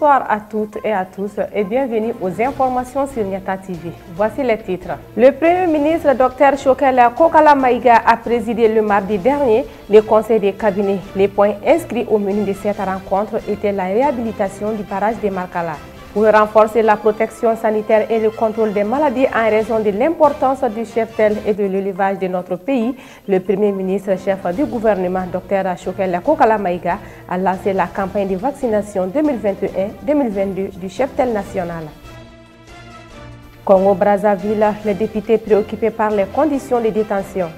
Bonsoir à toutes et à tous et bienvenue aux informations sur Niata TV. Voici les titres. Le Premier ministre Dr Chokela Kokala Maïga a présidé le mardi dernier le conseil des cabinets. Les points inscrits au menu de cette rencontre étaient la réhabilitation du barrage de Markala. Pour renforcer la protection sanitaire et le contrôle des maladies en raison de l'importance du cheptel et de l'élevage de notre pays, le Premier ministre chef du gouvernement, Dr Chokela Kokala Maïga, a lancé la campagne de vaccination 2021-2022 du cheptel national. Congo-Brazzaville, les députés préoccupés par les conditions de détention.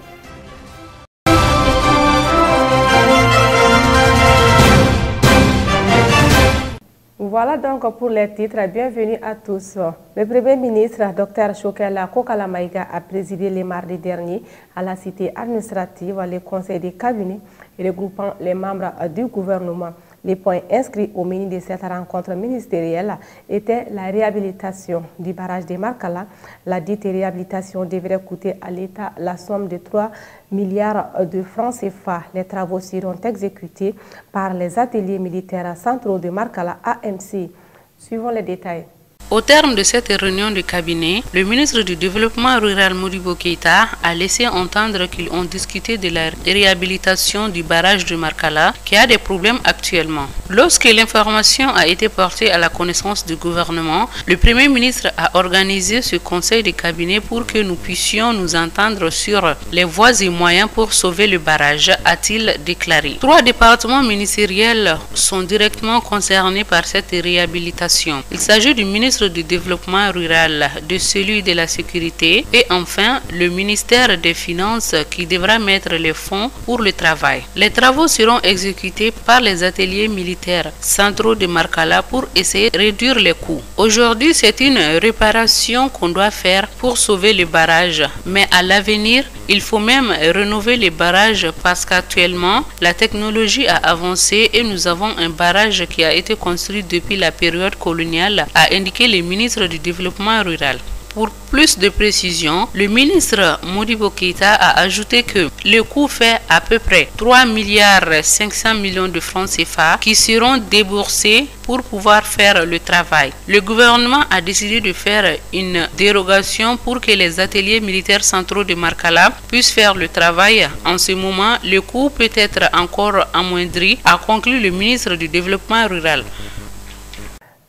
Voilà donc pour les titres. Bienvenue à tous. Le Premier ministre Dr Chokela Kokala Maïga a présidé le mardi dernier à la cité administrative le conseil des cabinets regroupant les membres du gouvernement. Les points inscrits au menu de cette rencontre ministérielle étaient la réhabilitation du barrage de Markala. La dite réhabilitation devrait coûter à l'État la somme de 3 milliards de francs CFA. Les travaux seront exécutés par les ateliers militaires centraux de Markala AMC. Suivons les détails. Au terme de cette réunion de cabinet, le ministre du Développement rural Modibo Keïta a laissé entendre qu'ils ont discuté de la réhabilitation du barrage de Markala qui a des problèmes actuellement. Lorsque l'information a été portée à la connaissance du gouvernement, le Premier ministre a organisé ce conseil de cabinet pour que nous puissions nous entendre sur les voies et moyens pour sauver le barrage, a-t-il déclaré. 3 départements ministériels sont directement concernés par cette réhabilitation. Il s'agit du ministre du Développement rural, de celui de la Sécurité et enfin le ministère des Finances qui devra mettre les fonds pour le travail. Les travaux seront exécutés par les ateliers militaires centraux de Markala pour essayer de réduire les coûts. Aujourd'hui, c'est une réparation qu'on doit faire pour sauver le barrage, mais à l'avenir, il faut même rénover les barrages parce qu'actuellement, la technologie a avancé et nous avons un barrage qui a été construit depuis la période coloniale, a indiqué le ministre du Développement rural. Pour plus de précision, le ministre Modibo Keïta a ajouté que le coût fait à peu près 3 milliards 500 millions de francs CFA qui seront déboursés pour pouvoir faire le travail. Le gouvernement a décidé de faire une dérogation pour que les ateliers militaires centraux de Markala puissent faire le travail. En ce moment, le coût peut être encore amoindri, a conclu le ministre du Développement rural.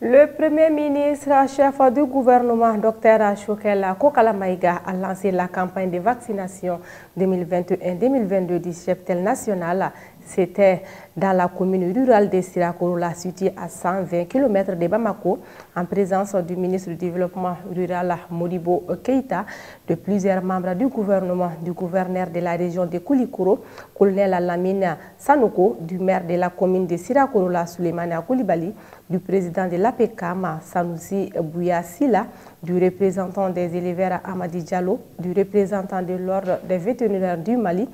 Le Premier ministre, chef du gouvernement, Dr Chokela Kokala Maïga, a lancé la campagne de vaccination 2021-2022 du cheptel national. C'était dans la commune rurale de Sirakorola, située à 120 km de Bamako, en présence du ministre du Développement rural Modibo Keïta, de plusieurs membres du gouvernement, du gouverneur de la région de Koulikoro, colonel Lamine Sanoko, du maire de la commune de Sirakorola, Souleymane Koulibaly, du président de l'APECAM, Sanoussi Bouyasila, du représentant des éleveurs Amadi Diallo, du représentant de l'ordre des vétérinaires du Mali,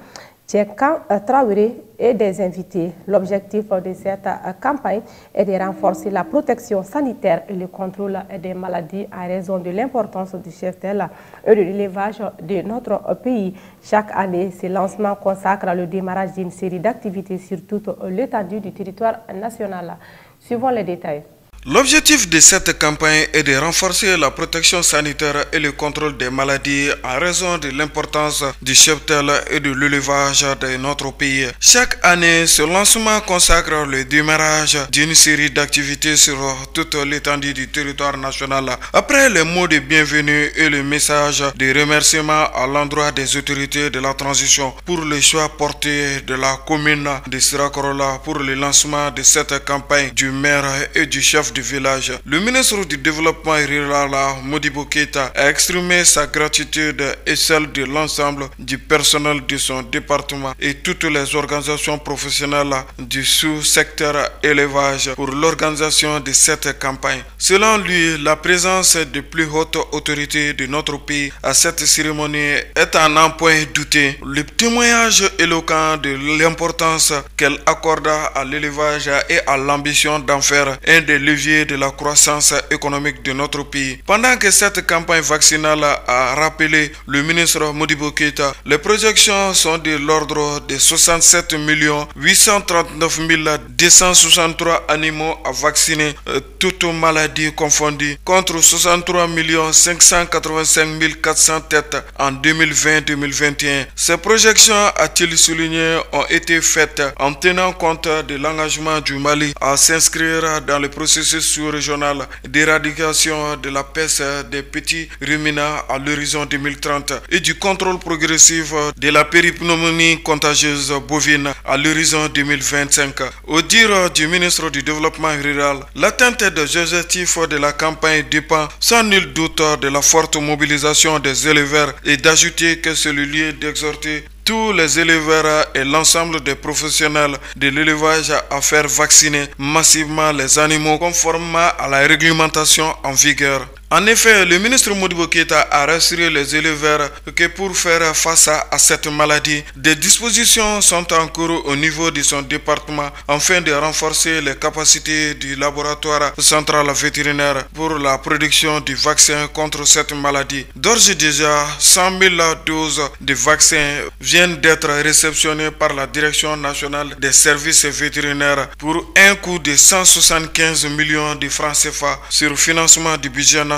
Tchekan Traoré et des invités. L'objectif de cette campagne est de renforcer la protection sanitaire et le contrôle des maladies à raison de l'importance du cheptel et de l'élevage de notre pays. Chaque année, ce lancement consacre le démarrage d'une série d'activités sur toute l'étendue du territoire national. Suivons les détails. L'objectif de cette campagne est de renforcer la protection sanitaire et le contrôle des maladies en raison de l'importance du cheptel et de l'élevage de notre pays. Chaque année, ce lancement consacre le démarrage d'une série d'activités sur toute l'étendue du territoire national. Après les mots de bienvenue et le message de remerciement à l'endroit des autorités de la transition pour le choix porté de la commune de Sirakorola pour le lancement de cette campagne du maire et du chef du village, le ministre du Développement rural Modibo Keïta a exprimé sa gratitude et celle de l'ensemble du personnel de son département et toutes les organisations professionnelles du sous-secteur élevage pour l'organisation de cette campagne. Selon lui, la présence des plus hautes autorités de notre pays à cette cérémonie est à n'en point douter le témoignage éloquent de l'importance qu'elle accorde à l'élevage et à l'ambition d'en faire un des leviers levier de la croissance économique de notre pays. Pendant que cette campagne vaccinale a rappelé le ministre Modibo Keïta, les projections sont de l'ordre de 67 839 263 animaux à vacciner, toutes maladies confondues, contre 63 585 400 têtes en 2020-2021. Ces projections, a-t-il souligné, ont été faites en tenant compte de l'engagement du Mali à s'inscrire dans le processus sous-régional d'éradication de la peste des petits ruminants à l'horizon 2030 et du contrôle progressif de la péripneumonie contagieuse bovine à l'horizon 2025. Au dire du ministre du Développement rural, l'atteinte des objectifs de la campagne dépend sans nul doute de la forte mobilisation des éleveurs et d'ajouter que c'est le lieu d'exhorter tous les éleveurs et l'ensemble des professionnels de l'élevage à faire vacciner massivement les animaux conformément à la réglementation en vigueur. En effet, le ministre Modibo Keïta a rassuré les éleveurs que pour faire face à cette maladie, des dispositions sont en cours au niveau de son département afin de renforcer les capacités du laboratoire central vétérinaire pour la production du vaccin contre cette maladie. D'ores et déjà, 100 000 doses de vaccins viennent d'être réceptionnées par la Direction nationale des services vétérinaires pour un coût de 175 millions de francs CFA sur financement du budget national,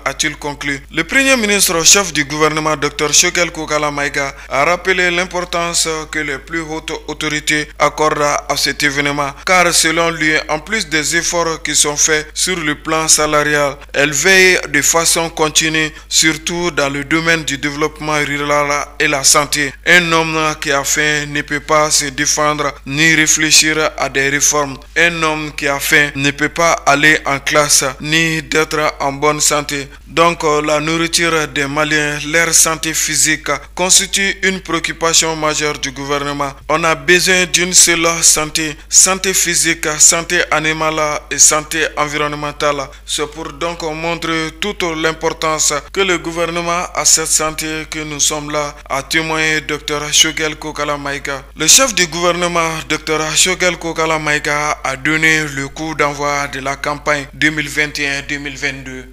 a-t-il conclu. Le premier ministre chef du gouvernement, Dr Choguel Kokala Maïga, a rappelé l'importance que les plus hautes autorités accordent à cet événement, car selon lui, en plus des efforts qui sont faits sur le plan salarial, elle veille de façon continue, surtout dans le domaine du développement rural et la santé. Un homme qui a faim ne peut pas se défendre ni réfléchir à des réformes. Un homme qui a faim ne peut pas aller en classe ni d'être en bonne santé. Donc la nourriture des Maliens, leur santé physique constitue une préoccupation majeure du gouvernement. On a besoin d'une seule santé, santé physique, santé animale et santé environnementale. C'est pour donc montrer toute l'importance que le gouvernement a cette santé que nous sommes là à témoigner Dr Choguel Kokala Maïga. Le chef du gouvernement, Dr Choguel Kokala Maïga, a donné le coup d'envoi de la campagne 2021-2022.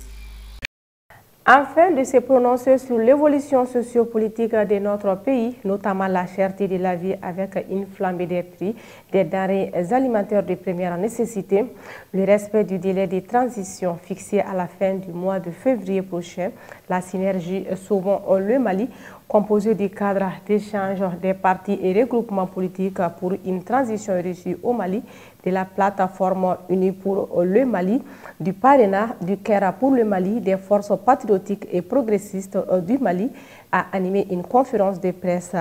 Afin de se prononcer sur l'évolution sociopolitique de notre pays, notamment la cherté de la vie avec une flambée des prix des denrées alimentaires de première nécessité, le respect du délai de transition fixé à la fin du mois de février prochain, la synergie Sauvons le Mali, composée du cadre d'échange des partis et regroupements politiques pour une transition réussie au Mali, de la plateforme unie pour le Mali, du parrainat du CAIRA pour le Mali, des forces patriotiques et progressistes du Mali, a animé une conférence de presse.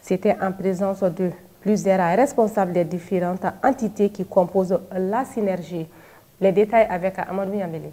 C'était en présence de plusieurs responsables des différentes entités qui composent la synergie. Les détails avec Amadou Yambeli.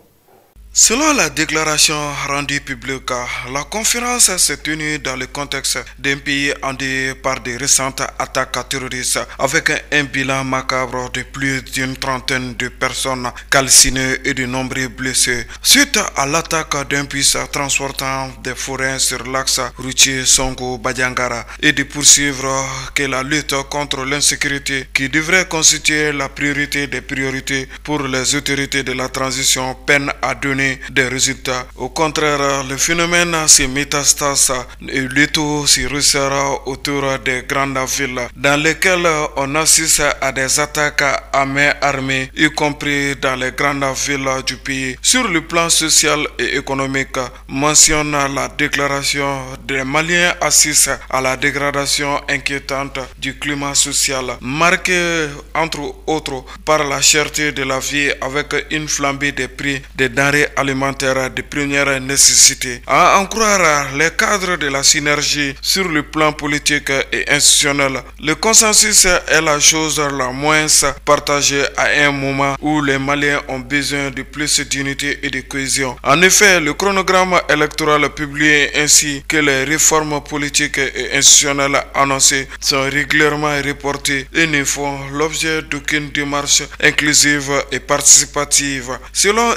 Selon la déclaration rendue publique, la conférence s'est tenue dans le contexte d'un pays endeuillé par des récentes attaques terroristes avec un bilan macabre de plus d'une trentaine de personnes calcinées et de nombreux blessés suite à l'attaque d'un bus transportant des forains sur l'axe routier Songo-Badiangara et de poursuivre que la lutte contre l'insécurité qui devrait constituer la priorité des priorités pour les autorités de la transition peine à donner des résultats. Au contraire, le phénomène se métastase et le tout se resserre autour des grandes villes dans lesquelles on assiste à des attaques à main armée, y compris dans les grandes villes du pays. Sur le plan social et économique, mentionne la déclaration des Maliens assistent à la dégradation inquiétante du climat social, marqué entre autres par la cherté de la vie avec une flambée des prix des denrées alimentaires de première nécessité. À en croire les cadres de la synergie sur le plan politique et institutionnel, le consensus est la chose la moins partagée à un moment où les Maliens ont besoin de plus d'unité et de cohésion. En effet, le chronogramme électoral publié ainsi que les réformes politiques et institutionnelles annoncées sont régulièrement reportées et ne font l'objet d'aucune démarche inclusive et participative. Selon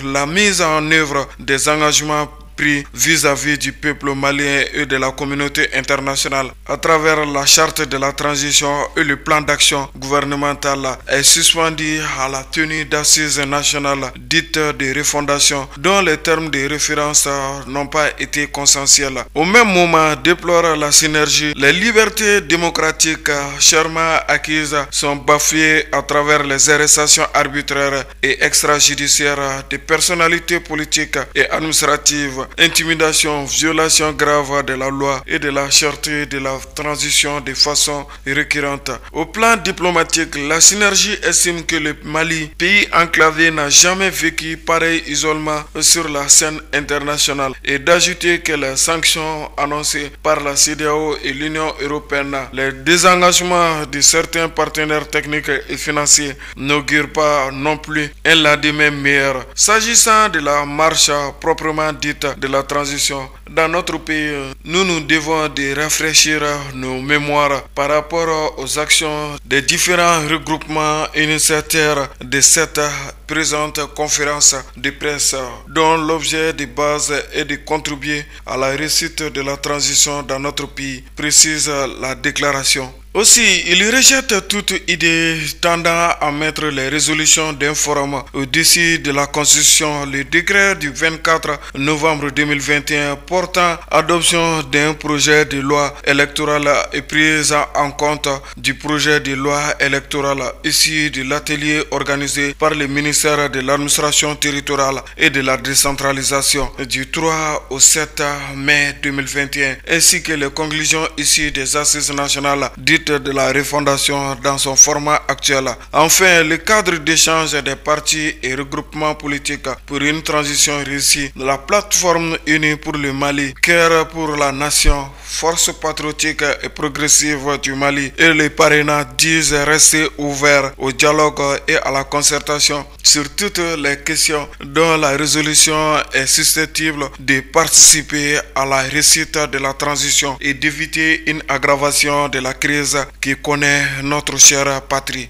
la mise en œuvre des engagements pris vis-à-vis du peuple malien et de la communauté internationale. À travers la charte de la transition et le plan d'action gouvernemental est suspendu à la tenue d'assises nationales dites de refondation dont les termes de référence n'ont pas été consensuels. Au même moment, déplore la synergie, les libertés démocratiques chèrement acquises sont bafouées à travers les arrestations arbitraires et extrajudiciaires des personnalités politiques et administratives, intimidation, violation grave de la loi et de la cherté de la transition de façon récurrente. Au plan diplomatique, la synergie estime que le Mali, pays enclavé, n'a jamais vécu pareil isolement sur la scène internationale et d'ajouter que les sanctions annoncées par la CEDEAO et l'Union européenne, les désengagements de certains partenaires techniques et financiers n'augurent pas non plus un lendemain meilleur. S'agissant de la marche proprement dite de la transition, dans notre pays, nous devons de rafraîchir nos mémoires par rapport aux actions des différents regroupements initiateurs de cette présente conférence de presse, dont l'objet de base est de contribuer à la réussite de la transition dans notre pays, précise la déclaration. Aussi, il rejette toute idée tendant à mettre les résolutions d'un forum au-dessus de la Constitution. Le décret du 24 novembre 2021 portant adoption d'un projet de loi électorale est pris en compte du projet de loi électorale issu de l'atelier organisé par le ministère de l'administration territoriale et de la décentralisation du 3 au 7 mai 2021, ainsi que les conclusions issues des assises nationales de la refondation dans son format actuel. Enfin, le cadre d'échange des partis et regroupements politiques pour une transition réussie, la plateforme unie pour le Mali, Cœur pour la nation, force patriotique et progressive du Mali et les parrainages disent rester ouverts au dialogue et à la concertation sur toutes les questions dont la résolution est susceptible de participer à la réussite de la transition et d'éviter une aggravation de la crise qui connaît notre chère patrie.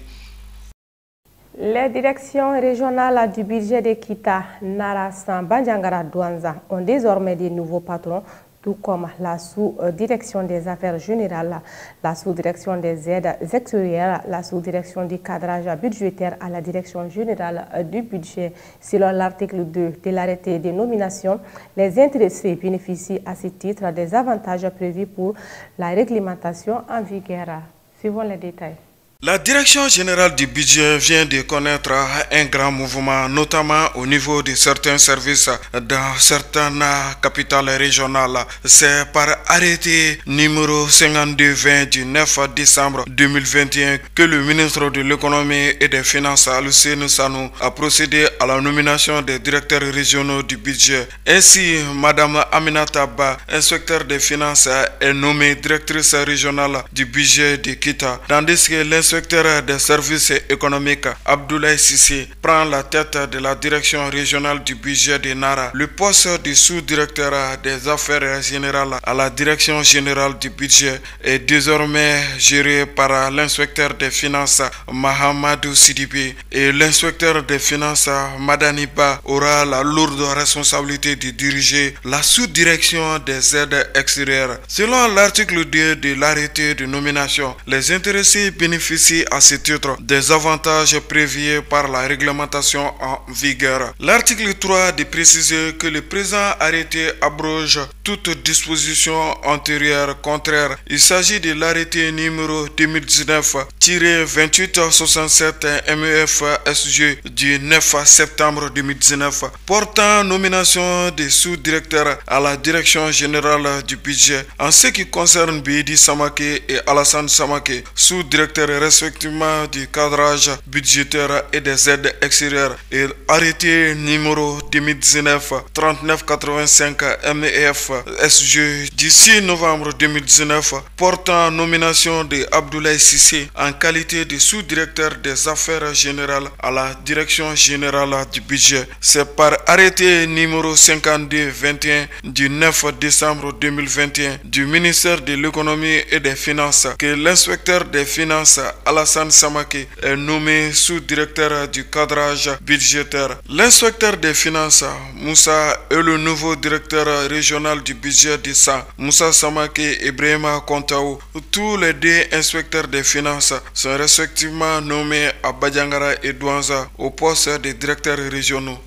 Les directions régionales du budget de Kita, Narasan, Bandiangara, Douanza ont désormais des nouveaux patrons, tout comme la sous-direction des affaires générales, la sous-direction des aides extérieures, la sous-direction du cadrage budgétaire à la direction générale du budget. Selon l'article 2 de l'arrêté des nominations, les intéressés bénéficient à ce titre des avantages prévus pour la réglementation en vigueur. Suivons les détails. La direction générale du budget vient de connaître un grand mouvement, notamment au niveau de certains services dans certaines capitales régionales. C'est par arrêté numéro 5220 du 9 décembre 2021 que le ministre de l'économie et des finances, Lucien Sanou, a procédé à la nomination des directeurs régionaux du budget. Ainsi, Madame Aminata Ba, inspecteur des finances, est nommée directrice régionale du budget de Kita, tandis que l'inspecteur des services économiques, Abdoulaye Sissé, prend la tête de la direction régionale du budget de Nara. Le poste de sous-directeur des affaires générales à la direction générale du budget est désormais géré par l'inspecteur des finances, Mahamadou Sidibé, et l'inspecteur des finances, Madaniba, aura la lourde responsabilité de diriger la sous-direction des aides extérieures. Selon l'article 2 de l'arrêté de nomination, les intéressés bénéficient à ce titre des avantages prévus par la réglementation en vigueur. L'article 3 de préciser que le présent arrêté abroge toute disposition antérieure contraire. Il s'agit de l'arrêté numéro 2019-2867 MEF SG du 9 septembre 2019 portant nomination des sous-directeurs à la direction générale du budget. En ce qui concerne Bédi Samake et Alassane Samake, sous-directeurs respectivement du cadrage budgétaire et des aides extérieures, et arrêté numéro 2019-3985 MEF SG du 6 novembre 2019 portant nomination de Abdoulaye Sissé en qualité de sous-directeur des affaires générales à la direction générale du budget. C'est par arrêté numéro 5221 du 9 décembre 2021 du ministère de l'économie et des finances que l'inspecteur des finances Alassane Samake est nommé sous-directeur du cadrage budgétaire. L'inspecteur des finances, Moussa, est le nouveau directeur régional du budget d'Issa. Moussa Samake et Ibrahima Kontaou, tous les deux inspecteurs des finances, sont respectivement nommés à Badiangara et Douanza au poste des directeurs régionaux.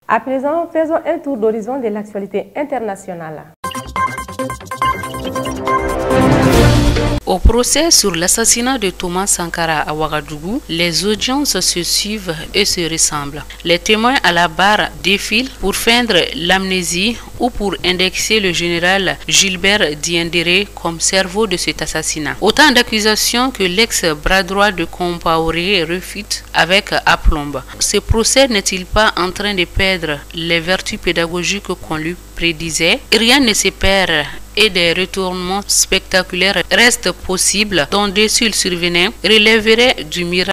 À présent, faisons un tour d'horizon de l'actualité internationale. Au procès sur l'assassinat de Thomas Sankara à Ouagadougou, les audiences se suivent et se ressemblent. Les témoins à la barre défilent pour feindre l'amnésie ou pour indexer le général Gilbert Diendéré comme cerveau de cet assassinat. Autant d'accusations que l'ex-bras droit de Compaoré refute avec aplomb. Ce procès n'est-il pas en train de perdre les vertus pédagogiques qu'on lui prédisait? Rien ne se perd et des retournements spectaculaires restent possibles, dont des s'il survenaient relèveraient du miracle